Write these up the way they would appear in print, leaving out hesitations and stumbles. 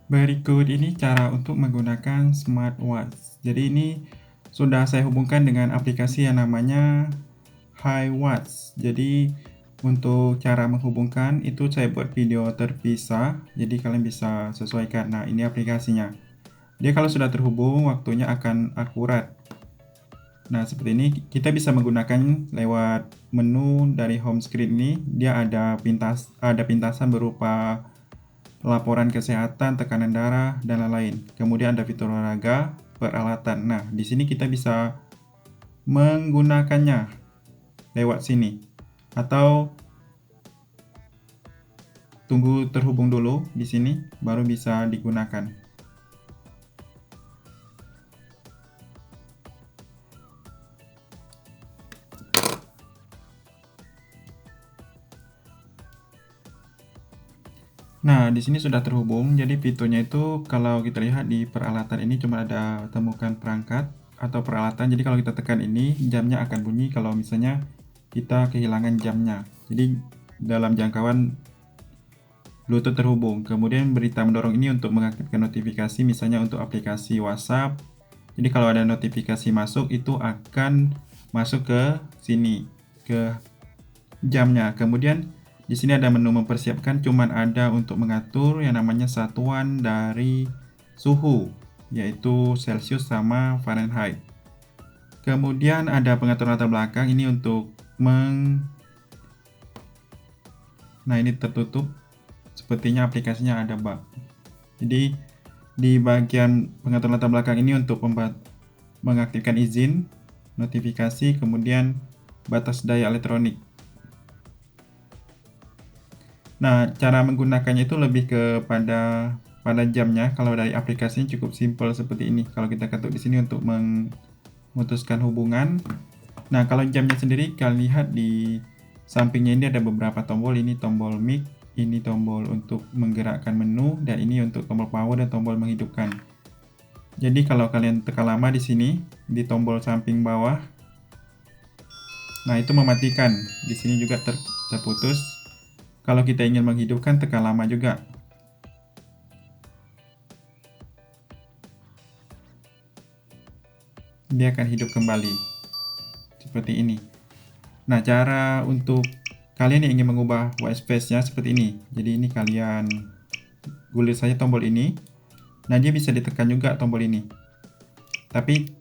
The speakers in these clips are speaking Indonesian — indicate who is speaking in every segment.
Speaker 1: Berikut ini cara untuk menggunakan smartwatch. Jadi ini sudah saya hubungkan dengan aplikasi yang namanya HiWatch. Jadi untuk cara menghubungkan itu saya buat video terpisah. Jadi kalian bisa sesuaikan. Nah, ini aplikasinya. Dia kalau sudah terhubung waktunya akan akurat. Nah, seperti ini kita bisa menggunakan lewat menu dari home screen ini. Dia ada pintasan berupa laporan kesehatan, tekanan darah, dan lain-lain. Kemudian ada fitur olahraga, peralatan. Nah, di sini kita bisa menggunakannya lewat sini. Atau tunggu terhubung dulu di sini, baru bisa digunakan. Nah, di sini sudah terhubung. Jadi fiturnya itu kalau kita lihat di peralatan ini cuma ada temukan perangkat atau peralatan. Jadi kalau kita tekan ini, jamnya akan bunyi kalau misalnya kita kehilangan jamnya. Jadi dalam jangkauan Bluetooth terhubung. Kemudian berita mendorong ini untuk mengaktifkan notifikasi, misalnya untuk aplikasi WhatsApp. Jadi kalau ada notifikasi masuk, itu akan masuk ke sini, ke jamnya. Kemudian di sini ada menu mempersiapkan, cuman ada untuk mengatur yang namanya satuan dari suhu, yaitu Celsius sama Fahrenheit. Kemudian ada pengaturan latar belakang, ini untuk nah ini tertutup, sepertinya aplikasinya ada bug. Jadi di bagian pengaturan latar belakang ini untuk mengaktifkan izin, notifikasi, kemudian batas daya elektronik. Nah, cara menggunakannya itu lebih kepada pada jamnya. Kalau dari aplikasinya cukup simpel seperti ini. Kalau kita ketuk di sini untuk memutuskan hubungan. Nah, kalau jamnya sendiri kalian lihat di sampingnya ini ada beberapa tombol. Ini tombol mic, ini tombol untuk menggerakkan menu, dan ini untuk tombol power dan tombol menghidupkan. Jadi kalau kalian tekan lama di sini di tombol samping bawah, nah itu mematikan. Di sini juga terputus. Kalau kita ingin menghidupkan, tekan lama juga. Dia akan hidup kembali. Seperti ini. Nah, cara untuk kalian yang ingin mengubah white space-nya seperti ini. Jadi ini kalian gulir saja tombol ini. Nah, dia bisa ditekan juga tombol ini. Tapi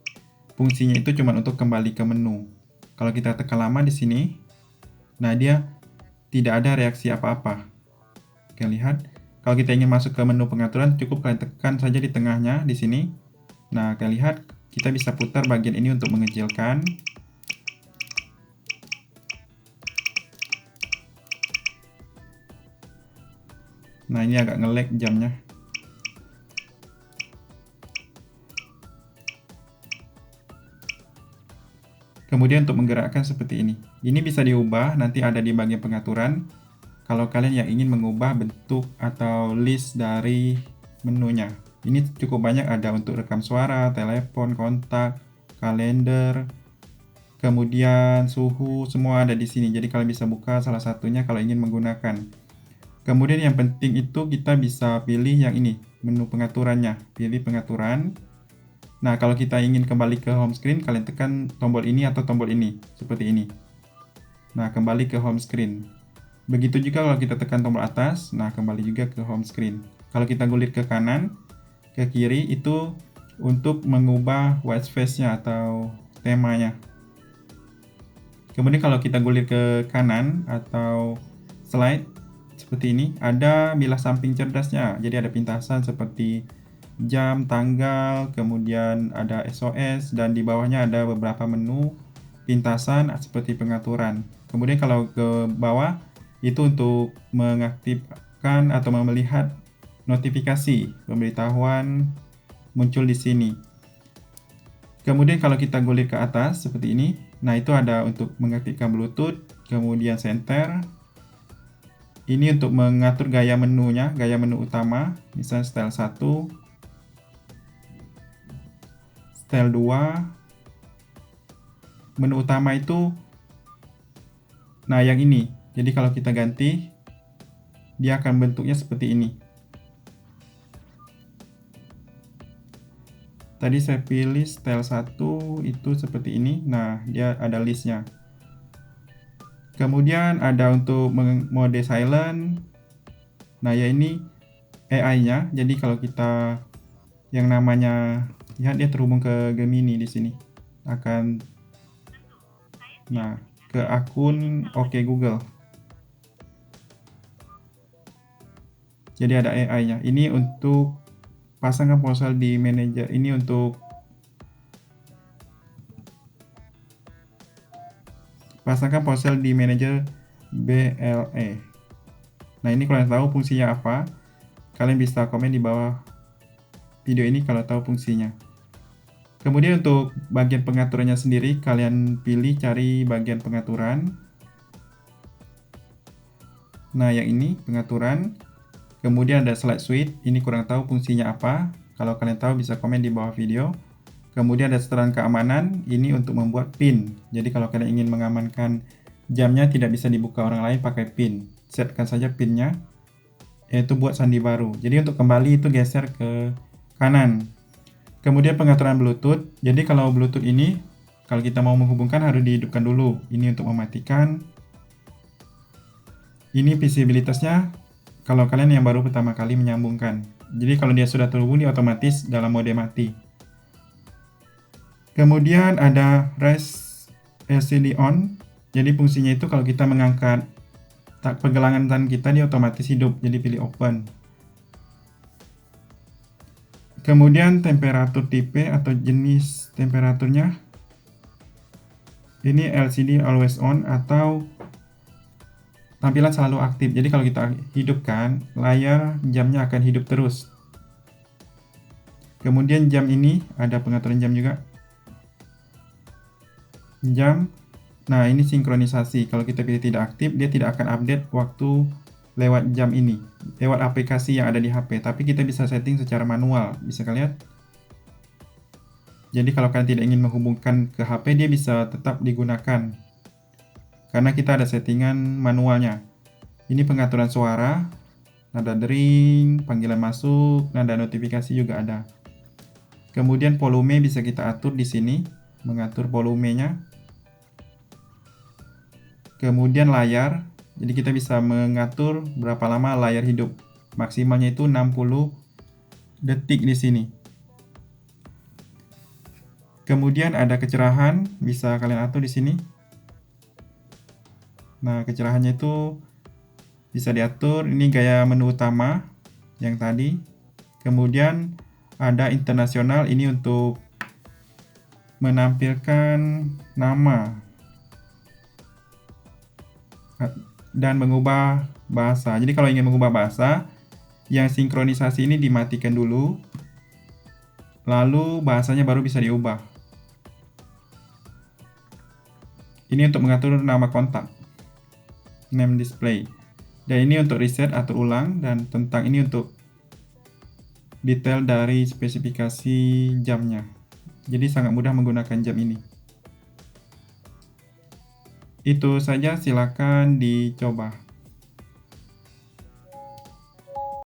Speaker 1: fungsinya itu cuma untuk kembali ke menu. Kalau kita tekan lama di sini, nah dia tidak ada reaksi apa-apa. Kalian lihat, kalau kita ingin masuk ke menu pengaturan, cukup kalian tekan saja di tengahnya di sini. Nah, kalian lihat, kita bisa putar bagian ini untuk mengecilkan. Nah, ini agak nge-lag jamnya. Kemudian untuk menggerakkan seperti ini. Ini bisa diubah, nanti ada di bagian pengaturan. Kalau kalian yang ingin mengubah bentuk atau list dari menunya. Ini cukup banyak, ada untuk rekam suara, telepon, kontak, kalender, kemudian suhu, semua ada di sini. Jadi kalian bisa buka salah satunya kalau ingin menggunakan. Kemudian yang penting itu kita bisa pilih yang ini, menu pengaturannya. Pilih pengaturan. Nah, kalau kita ingin kembali ke home screen, kalian tekan tombol ini atau tombol ini, seperti ini. Nah, kembali ke home screen. Begitu juga kalau kita tekan tombol atas, nah kembali juga ke home screen. Kalau kita gulir ke kanan, ke kiri, itu untuk mengubah white space-nya atau temanya. Kemudian kalau kita gulir ke kanan atau slide, seperti ini, ada bilah samping cerdasnya. Jadi ada pintasan seperti jam, tanggal, kemudian ada SOS, dan di bawahnya ada beberapa menu pintasan seperti pengaturan. Kemudian kalau ke bawah, itu untuk mengaktifkan atau melihat notifikasi pemberitahuan muncul di sini. Kemudian kalau kita gulir ke atas seperti ini, nah itu ada untuk mengaktifkan Bluetooth, kemudian center. Ini untuk mengatur gaya menunya, gaya menu utama, misalnya style 1, style 2. Menu utama itu, nah yang ini. Jadi kalau kita ganti, dia akan bentuknya seperti ini. Tadi saya pilih style 1 itu seperti ini. Nah, dia ada listnya. Kemudian ada untuk mode silent. Nah, ya ini AI-nya. Jadi kalau kita yang namanya lihat dia terhubung ke Gemini di sini. Nah, ke akun Oke Google. Jadi ada AI-nya. Ini untuk pasangkan ponsel di manajer. Ini untuk pasangkan ponsel di manajer BLE. Nah, ini kalau tahu fungsinya apa, kalian bisa komen di bawah video ini kalau tahu fungsinya. Kemudian untuk bagian pengaturannya sendiri, kalian pilih cari bagian pengaturan. Nah, yang ini pengaturan. Kemudian ada slide suite, ini kurang tahu fungsinya apa. Kalau kalian tahu bisa komen di bawah video. Kemudian ada setelan keamanan, ini untuk membuat PIN. Jadi kalau kalian ingin mengamankan jamnya tidak bisa dibuka orang lain pakai PIN. Setkan saja PIN-nya, yaitu buat sandi baru. Jadi untuk kembali itu geser ke kanan. Kemudian pengaturan Bluetooth. Jadi kalau Bluetooth ini, kalau kita mau menghubungkan harus dihidupkan dulu. Ini untuk mematikan. Ini visibilitasnya kalau kalian yang baru pertama kali menyambungkan. Jadi kalau dia sudah terhubung, dia otomatis dalam mode mati. Kemudian ada Raise LCD On. Jadi fungsinya itu kalau kita mengangkat pergelangan tangan kita, dia otomatis hidup. Jadi pilih Open. Kemudian temperatur tipe atau jenis temperaturnya. Ini LCD Always On atau tampilan selalu aktif. Jadi kalau kita hidupkan, layar jamnya akan hidup terus. Kemudian jam ini ada pengaturan jam juga. Jam. Nah, ini sinkronisasi. Kalau kita pilih tidak aktif, dia tidak akan update waktu lewat jam ini, lewat aplikasi yang ada di HP. Tapi kita bisa setting secara manual. Bisa kalian lihat. Jadi kalau kalian tidak ingin menghubungkan ke HP, dia bisa tetap digunakan. Karena kita ada settingan manualnya. Ini pengaturan suara, nada dering, panggilan masuk, nada notifikasi juga ada. Kemudian volume bisa kita atur di sini, mengatur volumenya. Kemudian layar, jadi kita bisa mengatur berapa lama layar hidup. Maksimalnya itu 60 detik di sini. Kemudian ada kecerahan, bisa kalian atur di sini. Nah, kecerahannya itu bisa diatur. Ini gaya menu utama yang tadi. Kemudian ada internasional, ini untuk menampilkan nama dan mengubah bahasa. Jadi kalau ingin mengubah bahasa, yang sinkronisasi ini dimatikan dulu, lalu bahasanya baru bisa diubah. Ini untuk mengatur nama kontak, name display. Dan ini untuk reset atau ulang, dan tentang ini untuk detail dari spesifikasi jamnya. Jadi sangat mudah menggunakan jam ini. Itu saja, silakan dicoba.